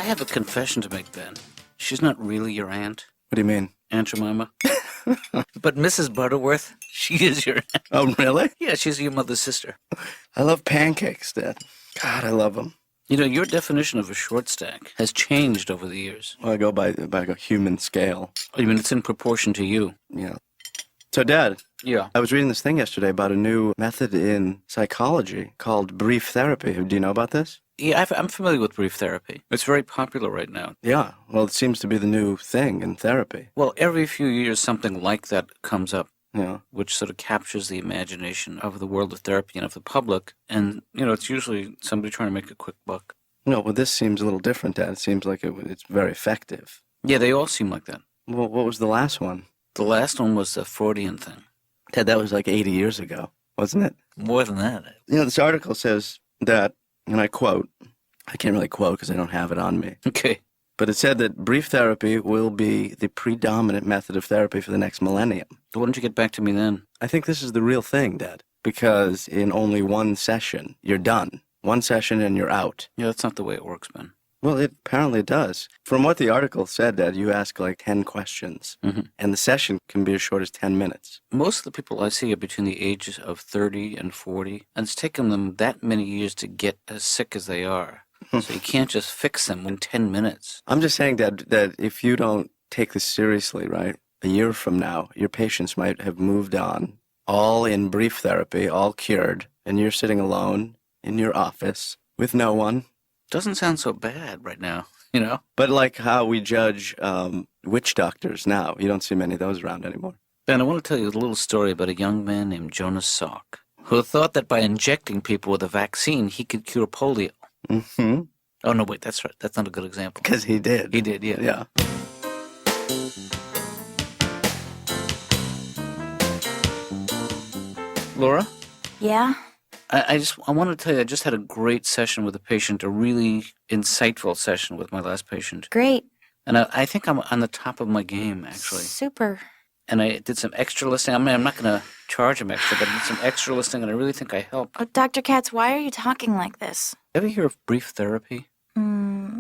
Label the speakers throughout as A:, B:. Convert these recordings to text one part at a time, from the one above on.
A: I have a confession to make, Ben. She's not really your aunt.
B: What do you mean?
A: Aunt Jemima. But Mrs. Butterworth, she is your aunt.
B: Oh, really?
A: Yeah, she's your mother's sister.
B: I love pancakes, Dad. God, I love them.
A: You know, your definition of a short stack has changed over the years.
B: Well, I go by a human scale.
A: Oh, you mean it's in proportion to you?
B: Yeah. So, Dad,
A: Yeah.
B: I was reading this thing yesterday about a new method in psychology called brief therapy. Do you know about this?
A: Yeah, I'm familiar with brief therapy. It's very popular right now.
B: Yeah. Well, it seems to be the new thing in therapy.
A: Well, every few years something like that comes up,
B: Yeah.
A: which sort of captures the imagination of the world of therapy and of the public. And, you know, it's usually somebody trying to make a quick buck.
B: No, well, this seems a little different, Dad. It seems like it's very effective.
A: Yeah, they all seem like that.
B: Well, what was the last one?
A: The last one was the Freudian thing.
B: Dad, that was like 80 years ago, wasn't it?
A: More than that.
B: You know, this article says that, and I quote, I can't really quote because I don't have it on me,
A: Okay.
B: but it said that brief therapy will be the predominant method of therapy for the next millennium.
A: Why don't you get back to me then?
B: I think this is the real thing, Dad, because in only one session, you're done. One session and you're out.
A: Yeah, that's not the way it works, Ben.
B: Well, it apparently does. From what the article said, Dad, you ask like 10 questions, and the session can be as short as 10 minutes.
A: Most of the people I see are between the ages of 30 and 40, and it's taken them that many years to get as sick as they are. So you can't just fix them in 10 minutes.
B: I'm just saying, Dad, that if you don't take this seriously, right, a year from now, your patients might have moved on, all in brief therapy, all cured, and you're sitting alone in your office with no one.
A: Doesn't sound so bad right now, you know?
B: But like how we judge witch doctors now, you don't see many of those around anymore.
A: Ben, I want to tell you a little story about a young man named Jonas Salk, who thought that by injecting people with a vaccine, he could cure polio.
B: Mm-hmm.
A: Oh, no, wait, that's right. That's not a good example.
B: Because he did.
A: He did, yeah.
B: Yeah.
A: Laura?
C: Yeah?
A: I want to tell you, I just had a great session with a patient, a really insightful session with my last patient.
C: Great.
A: And I think I'm on the top of my game, actually.
C: Super.
A: And I did some extra listening. I mean, I'm not going to charge him extra, but I did some extra listening, and I really think I helped.
C: Oh, Dr. Katz, why are you talking like this?
A: Ever hear of brief therapy?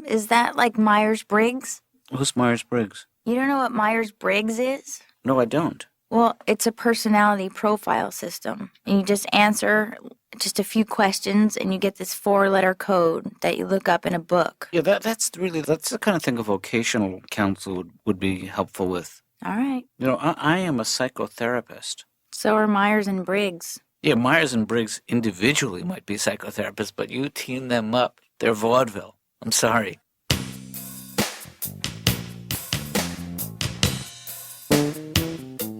C: Is that like Myers-Briggs?
A: Who's Myers-Briggs?
C: You don't know what Myers-Briggs is?
A: No, I don't.
C: Well, it's a personality profile system. And you just answer just a few questions, and you get this 4-letter code that you look up in a book.
A: Yeah, that's the kind of thing a vocational counsel would be helpful with.
C: All right.
A: You know, I am a psychotherapist.
C: So are Myers and Briggs.
A: Yeah, Myers and Briggs individually might be psychotherapists, but you team them up, they're vaudeville. I'm sorry.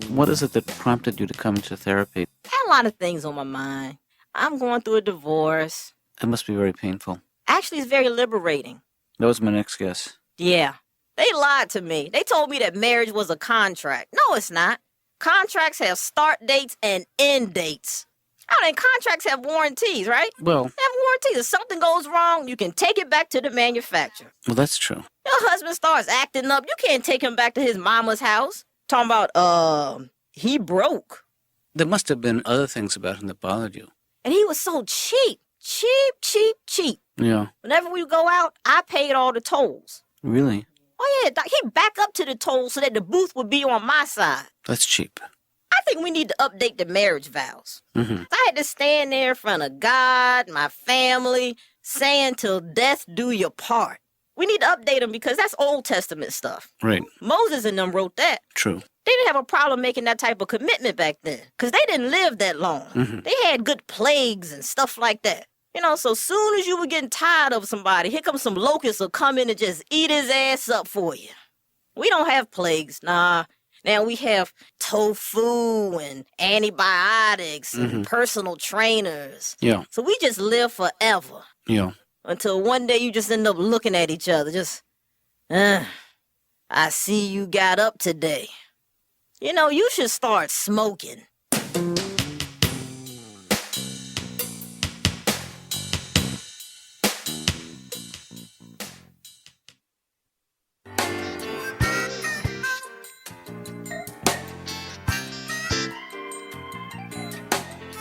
A: What is it that prompted you to come to therapy?
D: I had a lot of things on my mind. I'm going through a divorce.
A: It must be very painful.
D: Actually, it's very liberating.
A: That was my next guess.
D: Yeah. They lied to me. They told me that marriage was a contract. No, it's not. Contracts have start dates and end dates. Oh, then contracts have warranties, right?
A: Well,
D: They have warranties. If something goes wrong, you can take it back to the manufacturer.
A: that's true.
D: Your husband starts acting up. You can't take him back to his mama's house. Talking about, he broke.
A: There must have been other things about him that bothered you.
D: And he was so cheap. Cheap.
A: Yeah.
D: Whenever we go out, I paid all the tolls.
A: Really?
D: Oh, yeah, Doc, he'd back up to the toll so that the booth would be on my side.
A: That's cheap.
D: I think we need to update the marriage vows.
A: Mm-hmm.
D: I had to stand there in front of God, my family, saying till death do your part. We need to update them because that's Old Testament stuff.
A: Right.
D: Moses and them wrote that.
A: True.
D: They didn't have a problem making that type of commitment back then because they didn't live that long.
A: Mm-hmm.
D: They had good plagues and stuff like that. You know, so soon as you were getting tired of somebody, here comes some locusts will come in and just eat his ass up for you. We don't have plagues, nah. Now we have tofu and antibiotics and personal trainers.
A: Yeah.
D: So we just live forever
A: Yeah.
D: until one day you just end up looking at each other. Just, I see you got up today. You know, you should start smoking.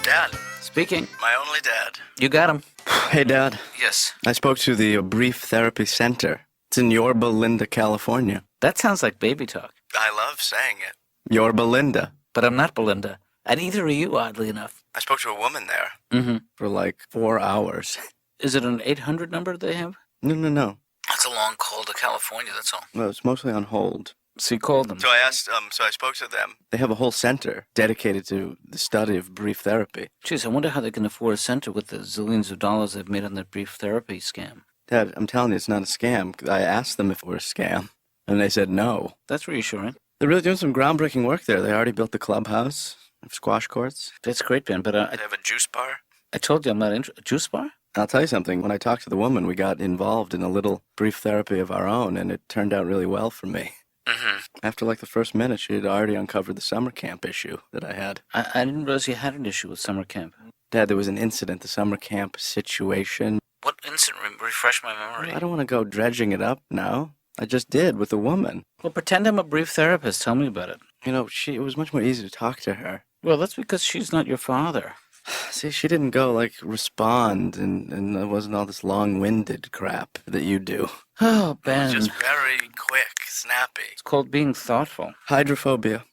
B: Dad.
A: Speaking.
B: My only dad.
A: You got him.
B: Hey, Dad.
A: Yes.
B: I spoke to the Brief Therapy Center It's in your Belinda, California.
A: That sounds like baby talk.
B: I love saying it. Your Belinda.
A: But I'm not Belinda. And either are you, oddly enough.
B: I spoke to a woman there
A: Mm-hmm.
B: for like 4 hours.
A: Is it an 800 number they have?
B: No.
A: That's a long call to California, that's all.
B: Well, it's mostly on hold.
A: So you called them.
B: So I asked, so I spoke to them. They have a whole center dedicated to the study of brief therapy.
A: Jeez, I wonder how they can afford a center with the zillions of dollars they've made on that brief therapy scam.
B: Dad, I'm telling you, it's not a scam. I asked them if it were a scam, and they said no.
A: That's reassuring.
B: They're really doing some groundbreaking work there. They already built the clubhouse, squash courts.
A: That's great, Ben, but
B: They have a juice bar.
A: I told you I'm not interested. A juice bar?
B: I'll tell you something. When I talked to the woman, we got involved in a little brief therapy of our own, and it turned out really well for me.
A: Mm-hmm.
B: After like the first minute, she had already uncovered the summer camp issue that I had.
A: I didn't realize you had an issue with summer camp.
B: Dad, there was an incident, the summer camp situation.
A: What incident? Refresh my memory.
B: I don't want to go dredging it up now. I just did with a woman.
A: Well, pretend I'm a brief therapist. Tell me about it.
B: You know, it was much more easy to talk to her.
A: Well, that's because she's not your father.
B: See, she didn't go, like, respond, and there wasn't all this long-winded crap that you do.
A: Oh, Ben.
B: Just very quick, snappy.
A: It's called being thoughtful.
B: Hydrophobia.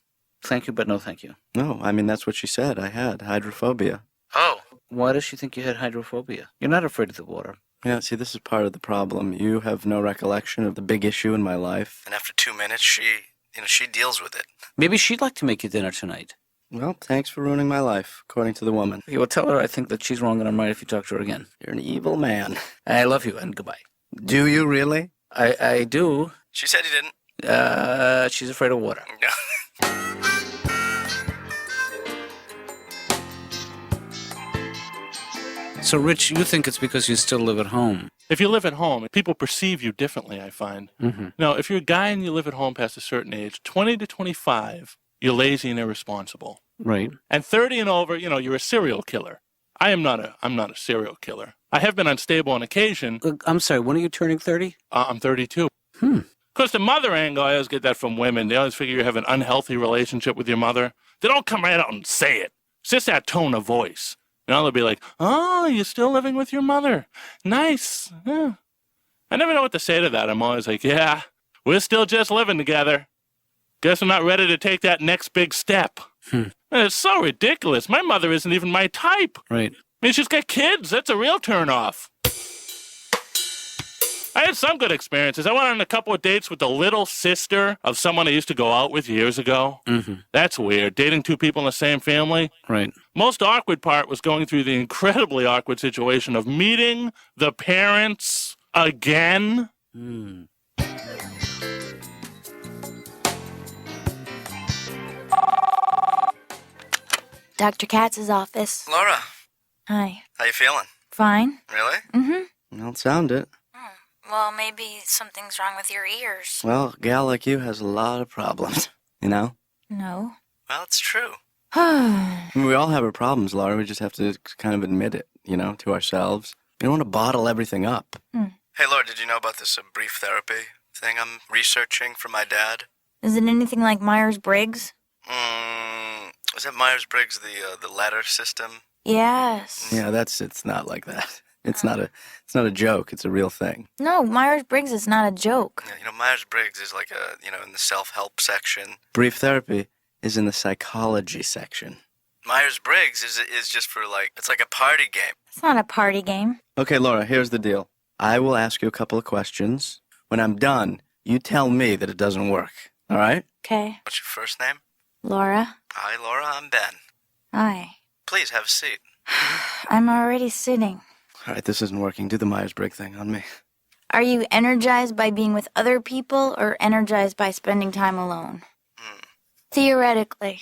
A: Thank you, but no thank you.
B: No, I mean, that's what she said. I had hydrophobia.
A: Oh. Why does she think you had hydrophobia? You're not afraid of the water.
B: Yeah, see, this is part of the problem. You have no recollection of the big issue in my life. And after 2 minutes, she deals with it.
A: Maybe she'd like to make you dinner tonight.
B: Well, thanks for ruining my life, according to the woman.
A: You will tell her I think that she's wrong and I'm right if you talk to her again.
B: You're an evil man.
A: I love you and goodbye.
B: Do you really?
A: I do.
B: She said you didn't.
A: She's afraid of water. So, Rich, you think it's because you still live at home.
E: If you live at home, people perceive you differently, I find.
A: Mm-hmm.
E: Now, if you're a guy and you live at home past a certain age, 20 to 25, you're lazy and irresponsible.
A: Right.
E: And 30 and over, you're a serial killer. I'm not a serial killer. I have been unstable on occasion.
A: I'm sorry, when are you turning 30?
E: I'm 32. Because the mother angle, I always get that from women. They always figure you have an unhealthy relationship with your mother. They don't come right out and say it. It's just that tone of voice. They'll be like, oh, you're still living with your mother. Nice. Yeah. I never know what to say to that. I'm always like, yeah, we're still just living together. Guess I'm not ready to take that next big step. And it's so ridiculous. My mother isn't even my type.
A: Right.
E: I mean, she's got kids. That's a real turnoff. I had some good experiences. I went on a couple of dates with the little sister of someone I used to go out with years ago.
A: Mm-hmm.
E: That's weird. Dating two people in the same family.
A: Right.
E: Most awkward part was going through the incredibly awkward situation of meeting the parents again.
C: Dr. Katz's office.
B: Laura,
C: Hi.
B: how you feeling?
C: Fine?
B: Really?
C: Mm-hmm.
B: Don't sound it.
C: Well, maybe something's wrong with your ears.
B: Well, a gal like you has a lot of problems, you know?
C: No.
B: Well, it's true.
C: Hmm.
B: I mean, we all have our problems, Laura. We just have to kind of admit it, to ourselves. We don't want to bottle everything up. Hey, Laura, did you know about this brief therapy thing I'm researching for my dad?
C: Is it anything like Myers-Briggs?
B: Was that Myers-Briggs, the ladder system?
C: Yes.
B: Yeah, it's not like that. It's not a joke. It's a real thing.
C: No, Myers-Briggs is not a joke.
B: Yeah, Myers-Briggs is like in the self-help section. Brief therapy is in the psychology section. Myers-Briggs is just for it's like a party game.
C: It's not a party game.
B: Okay, Laura, here's the deal. I will ask you a couple of questions. When I'm done, you tell me that it doesn't work. All right?
C: Okay.
B: What's your first name?
C: Laura.
B: Hi, Laura. I'm Ben.
C: Hi.
B: Please have a seat.
C: I'm already sitting.
B: All right, this isn't working. Do the Myers-Briggs thing on me.
C: Are you energized by being with other people or energized by spending time alone? Theoretically.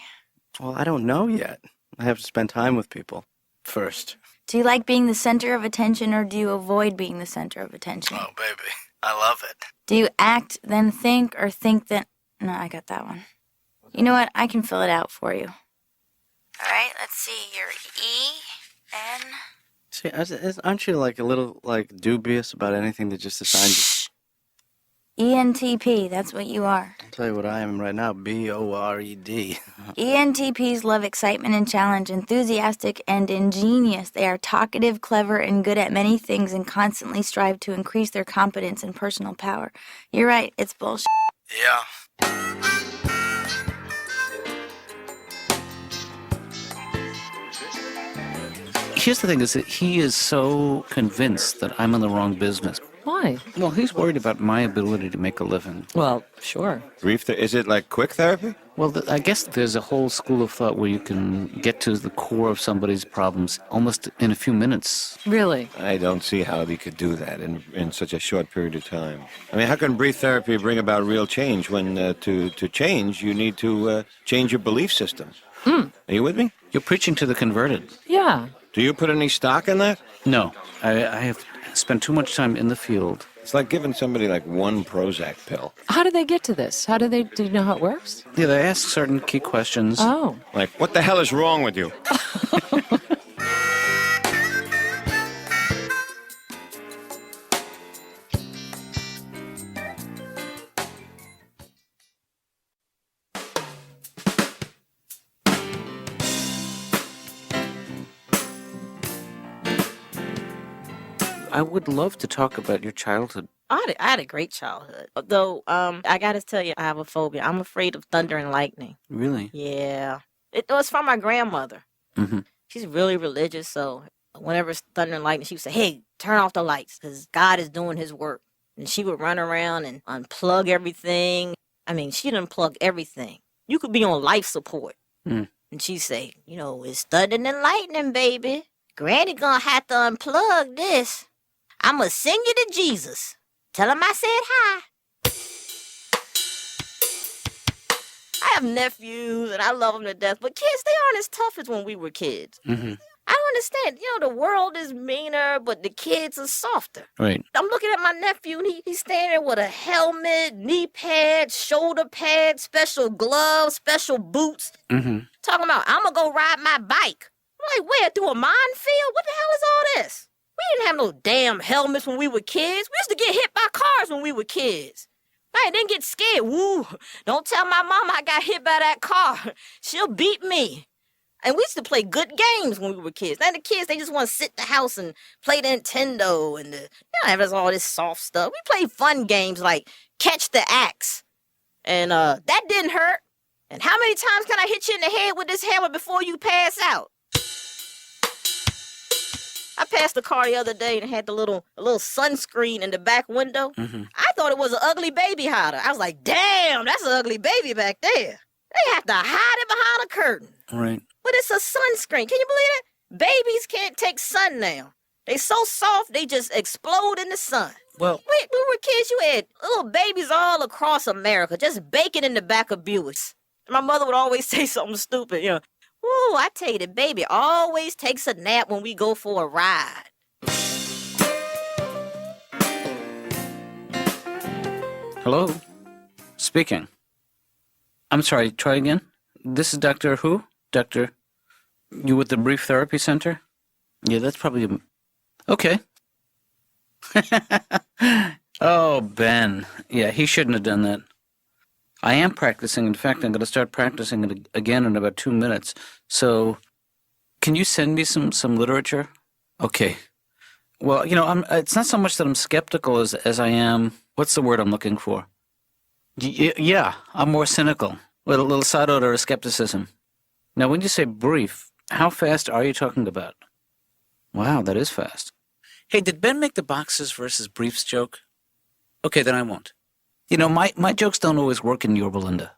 B: Well, I don't know yet. I have to spend time with people first.
C: Do you like being the center of attention or do you avoid being the center of attention?
B: Oh, baby. I love it.
C: Do you act, then think, or think, then... No, I got that one. You know what? I can fill it out for you. All right, let's see. You're E-N...
B: See, aren't you a little dubious about anything that just assigns
C: ENTP, that's what you are.
B: I'll tell you what I am right now, BORED.
C: ENTPs love excitement and challenge, enthusiastic and ingenious. They are talkative, clever, and good at many things and constantly strive to increase their competence and personal power. You're right, it's bullshit.
B: Yeah.
A: Here's the thing is that he is so convinced that I'm in the wrong business.
F: Why?
A: Well, he's worried about my ability to make a living.
F: Well, sure.
G: Is it like quick therapy?
A: Well, I guess there's a whole school of thought where you can get to the core of somebody's problems almost in a few minutes.
F: Really?
G: I don't see how he could do that in such a short period of time. I mean, how can brief therapy bring about real change when to change, you need to change your belief system? Are you with me?
A: You're preaching to the converted.
F: Yeah.
G: Do you put any stock in that?
A: No, I have spent too much time in the field.
G: It's like giving somebody like one Prozac pill.
F: How do they get to this? Do you know how it works?
A: Yeah, they ask certain key questions.
F: Oh.
G: Like, what the hell is wrong with you?
A: I would love to talk about your childhood.
D: I had a great childhood. Though, I gotta tell you, I have a phobia. I'm afraid of thunder and lightning.
A: Really?
D: Yeah. It was from my grandmother.
A: Mm-hmm.
D: She's really religious, so whenever it's thunder and lightning, she would say, hey, turn off the lights, because God is doing his work. And she would run around and unplug everything. I mean, she'd unplug everything. You could be on life support.
A: Mm.
D: And she'd say, it's thunder and lightning, baby. Granny gonna have to unplug this. I'ma sing you to Jesus. Tell him I said hi. I have nephews, and I love them to death, but kids, they aren't as tough as when we were kids.
A: Mm-hmm.
D: I don't understand. The world is meaner, but the kids are softer.
A: Right.
D: I'm looking at my nephew, and he's standing there with a helmet, knee pads, shoulder pads, special gloves, special boots.
A: Mm-hmm.
D: Talking about, I'm going to go ride my bike. I'm like, where, through a minefield? What the hell is all this? We didn't have no damn helmets when we were kids. We used to get hit by cars when we were kids. I didn't get scared. Woo, don't tell my mama I got hit by that car. She'll beat me. And we used to play good games when we were kids. Now the kids, they just want to sit in the house and play the Nintendo and have us all this soft stuff. We played fun games like Catch the Axe. And that didn't hurt. And how many times can I hit you in the head with this hammer before you pass out? I passed the car the other day and it had a little sunscreen in the back window.
A: Mm-hmm.
D: I thought it was an ugly baby hider. I was like, damn, that's an ugly baby back there. They have to hide it behind a curtain.
A: Right.
D: But it's a sunscreen. Can you believe it? Babies can't take sun now. They so soft, they just explode in the sun.
A: Well,
D: When we were kids, you had little babies all across America just baking in the back of Buicks. My mother would always say something stupid, Ooh, I tell you, the baby always takes a nap when we go for a ride.
A: hello? Speaking. I'm sorry, try again. This is Dr. Who? Dr. You with the Brief Therapy Center? Yeah, that's probably okay. Oh, Ben. Yeah, he shouldn't have done that. I am practicing. In fact, I'm going to start practicing it again in about 2 minutes. So, can you send me some literature? Okay. Well, it's not so much that I'm skeptical as I am. What's the word I'm looking for? Yeah, I'm more cynical. With a little side order of skepticism. Now, when you say brief, how fast are you talking about? Wow, that is fast. Hey, did Ben make the boxes versus briefs joke? Okay, then I won't. My jokes don't always work in your Belinda.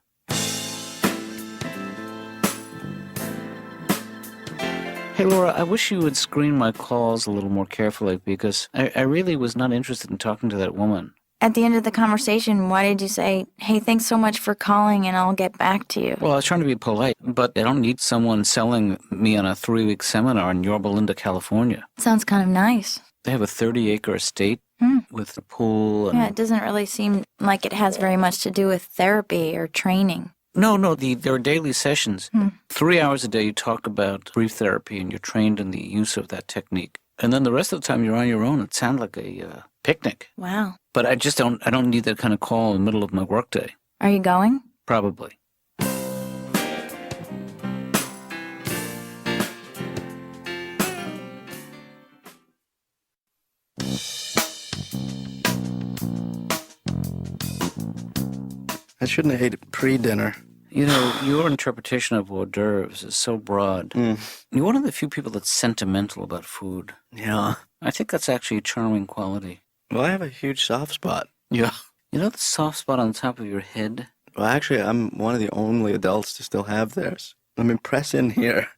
A: Hey, Laura, I wish you would screen my calls a little more carefully because I really was not interested in talking to that woman.
C: At the end of the conversation, why did you say, hey, thanks so much for calling and I'll get back to you?
A: Well, I was trying to be polite, but I don't need someone selling me on a 3-week seminar in Yorba Linda, California.
C: Sounds kind of nice.
A: They have a 30-acre estate with a pool. And
C: Yeah, it doesn't really seem like it has very much to do with therapy or training.
A: No, there are daily sessions. 3 hours a day you talk about brief therapy and you're trained in the use of that technique. And then the rest of the time you're on your own. It sounds like a picnic.
C: Wow.
A: But I don't need that kind of call in the middle of my workday.
C: Are you going?
A: Probably.
B: I shouldn't have ate pre-dinner.
A: You know, your interpretation of hors d'oeuvres is so broad. You're one of the few people that's sentimental about food.
B: Yeah.
A: I think that's actually a charming quality.
B: Well, I have a huge soft spot.
A: Yeah. You know the soft spot on the top of your head?
B: Well, actually, I'm one of the only adults to still have theirs. I mean, press in here.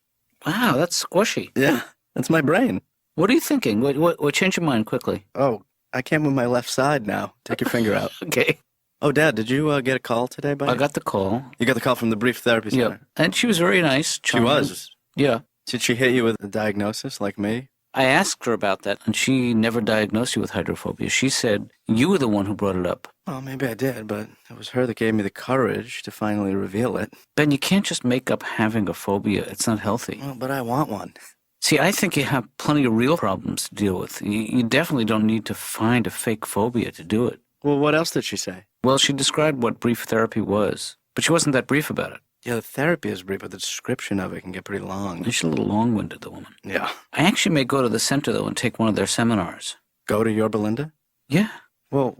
A: Wow, that's squishy.
B: Yeah, that's my brain.
A: What are you thinking? What change your mind quickly.
B: Oh, I can't move my left side now. Take your finger out.
A: Okay.
B: Oh, Dad, did you get a call today?
A: I got the call.
B: You got the call from the brief therapy
A: Yeah.
B: center?
A: And she was very nice.
B: She
A: charming.
B: was.
A: Yeah.
B: Did she hit you with a diagnosis like me?
A: I asked her about that, and she never diagnosed you with hydrophobia. She said you were the one who brought it up.
B: Well, maybe I did, but it was her that gave me the courage to finally reveal it.
A: Ben, you can't just make up having a phobia. It's not healthy.
B: Well, but I want one.
A: See, I think you have plenty of real problems to deal with. You definitely don't need to find a fake phobia to do it.
B: Well, what else did she say?
A: Well, she described what brief therapy was, but she wasn't that brief about it.
B: Yeah, the therapy is brief, but the description of it can get pretty long.
A: She's a little long-winded, the woman.
B: Yeah.
A: I actually may go to the center, though, and take one of their seminars.
B: Go to your Belinda?
A: Yeah.
B: Well,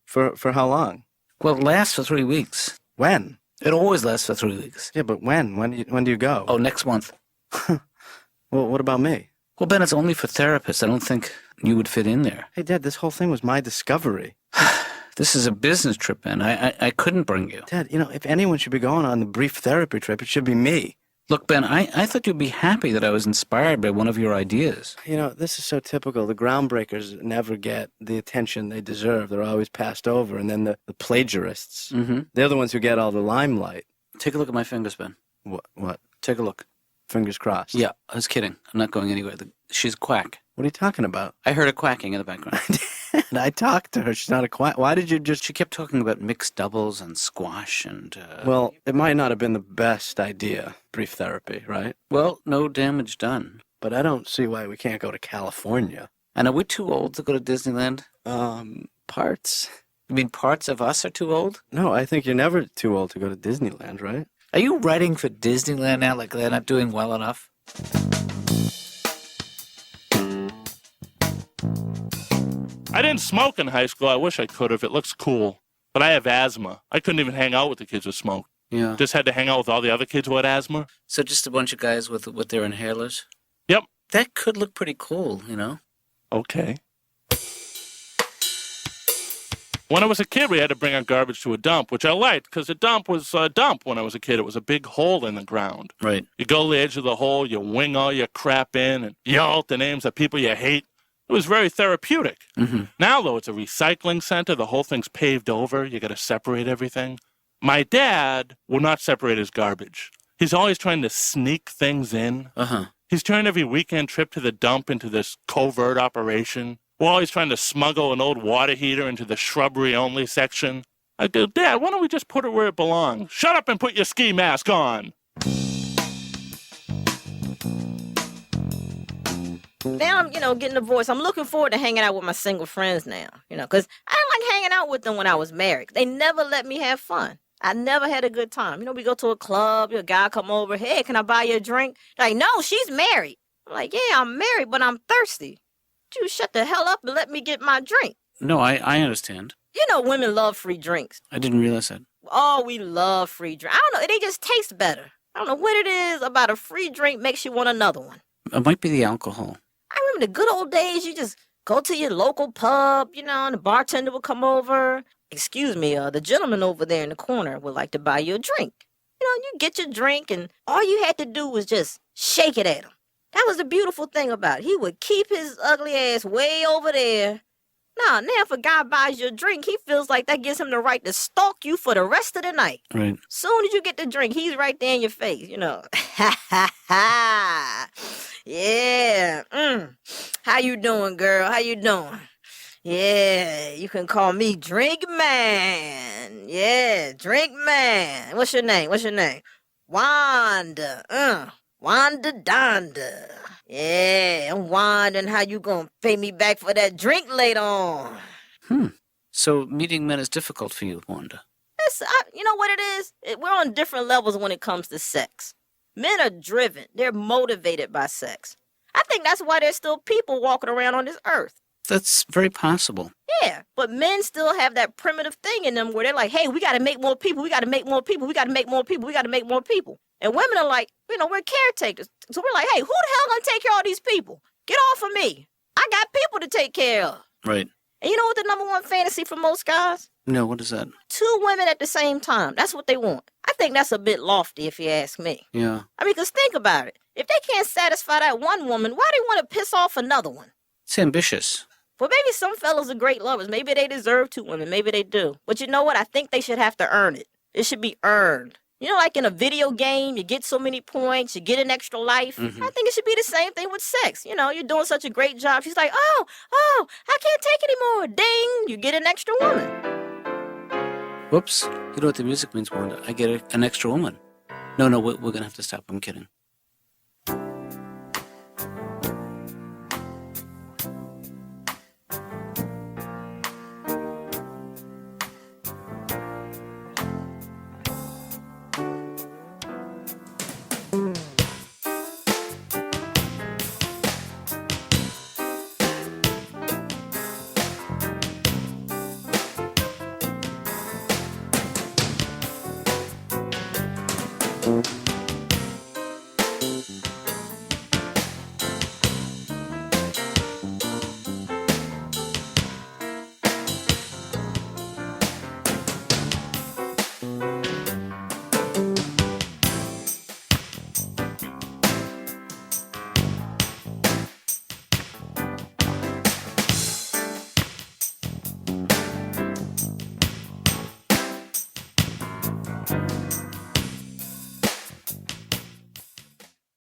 B: for how long?
A: Well, it lasts for 3 weeks.
B: When?
A: It always lasts for 3 weeks.
B: Yeah, but when? When do you go?
A: Oh, next month.
B: Well, what about me?
A: Well, Ben, it's only for therapists. I don't think you would fit in there.
B: Hey, Dad, this whole thing was my discovery.
A: This is a business trip, Ben. I couldn't bring you.
B: Dad, if anyone should be going on the brief therapy trip, it should be me.
A: Look, Ben, I thought you'd be happy that I was inspired by one of your ideas.
B: This is so typical. The groundbreakers never get the attention they deserve. They're always passed over. And then the plagiarists, they're the ones who get all the limelight.
A: Take a look at my fingers, Ben.
B: What?
A: Take a look.
B: Fingers crossed.
A: Yeah, I was kidding. I'm not going anywhere. She's a quack.
B: What are you talking about?
A: I heard her quacking in the background.
B: And I talked to her. She's not a quack. Why did you just...
A: She kept talking about mixed doubles and squash and...
B: Well, it might not have been the best idea, brief therapy, right?
A: Well, no damage done.
B: But I don't see why we can't go to California.
A: And are we too old to go to Disneyland?
B: Parts.
A: You mean parts of us are too old?
B: No, I think you're never too old to go to Disneyland, right?
A: Are you writing for Disneyland now like they're not doing well enough?
E: I didn't smoke in high school. I wish I could have. It looks cool. But I have asthma. I couldn't even hang out with the kids who smoked.
A: Yeah.
E: Just had to hang out with all the other kids who had asthma.
A: So just a bunch of guys with their inhalers?
E: Yep.
A: That could look pretty cool,
E: Okay. When I was a kid, we had to bring our garbage to a dump, which I liked, because a dump was a dump when I was a kid. It was a big hole in the ground.
A: Right.
E: You go to the edge of the hole, you wing all your crap in, and yell out the names of people you hate. It was very therapeutic.
A: Mm-hmm.
E: Now, though, it's a recycling center. The whole thing's paved over. You got to separate everything. My dad will not separate his garbage. He's always trying to sneak things in.
A: Uh-huh.
E: He's turned every weekend trip to the dump into this covert operation. We're always trying to smuggle an old water heater into the shrubbery-only section. I go, Dad, why don't we just put it where it belongs? Shut up and put your ski mask on.
D: Now I'm, getting divorced. I'm looking forward to hanging out with my single friends now, because I didn't like hanging out with them when I was married. They never let me have fun. I never had a good time. We go to a club, a guy come over, hey, can I buy you a drink? Like, no, she's married. I'm like, yeah, I'm married, but I'm thirsty. You shut the hell up and let me get my drink.
A: No, I understand.
D: Women love free drinks.
A: I didn't realize that.
D: Oh, we love free drinks. I don't know, they just taste better. I don't know what it is about a free drink makes you want another one.
A: It might be the alcohol.
D: I remember the good old days, you just go to your local pub, and the bartender would come over. Excuse me, the gentleman over there in the corner would like to buy you a drink. You get your drink, and all you had to do was just shake it at him. That was the beautiful thing about it. He would keep his ugly ass way over there. Now if a guy buys you a drink, he feels like that gives him the right to stalk you for the rest of the night.
A: Right.
D: Soon as you get the drink, he's right there in your face, Ha, ha, ha. Yeah. How you doing, girl? How you doing? Yeah, you can call me Drink Man. Yeah, Drink Man. What's your name? Wanda. Wanda Donda. Yeah, I'm wondering how you gonna pay me back for that drink later on.
A: So meeting men is difficult for you, Wanda.
D: You know what it is? We're on different levels when it comes to sex. Men are driven. They're motivated by sex. I think that's why there's still people walking around on this earth.
A: That's very possible.
D: Yeah, but men still have that primitive thing in them where they're like, hey, we got to make more people. We got to make more people. We got to make more people. We got to make more people. And women are like, we're caretakers. So we're like, hey, who the hell going to take care of all these people? Get off of me. I got people to take care of.
A: Right.
D: And you know what the number one fantasy for most guys?
A: No, what is that?
D: 2 women at the same time. That's what they want. I think that's a bit lofty if you ask me.
A: Yeah.
D: I mean, because think about it. If they can't satisfy that one woman, why do they want to piss off another one?
A: It's ambitious.
D: Well, maybe some fellas are great lovers. Maybe they deserve 2 women. Maybe they do. But you know what? I think they should have to earn it. It should be earned. You know, like in a video game, you get so many points, you get an extra life.
A: Mhm.
D: I think it should be the same thing with sex. You know, you're doing such a great job. She's like, oh, I can't take anymore. Ding, you get an extra woman.
A: Whoops. You know what the music means, Wanda? I get an extra woman. No, we're going to have to stop. I'm kidding.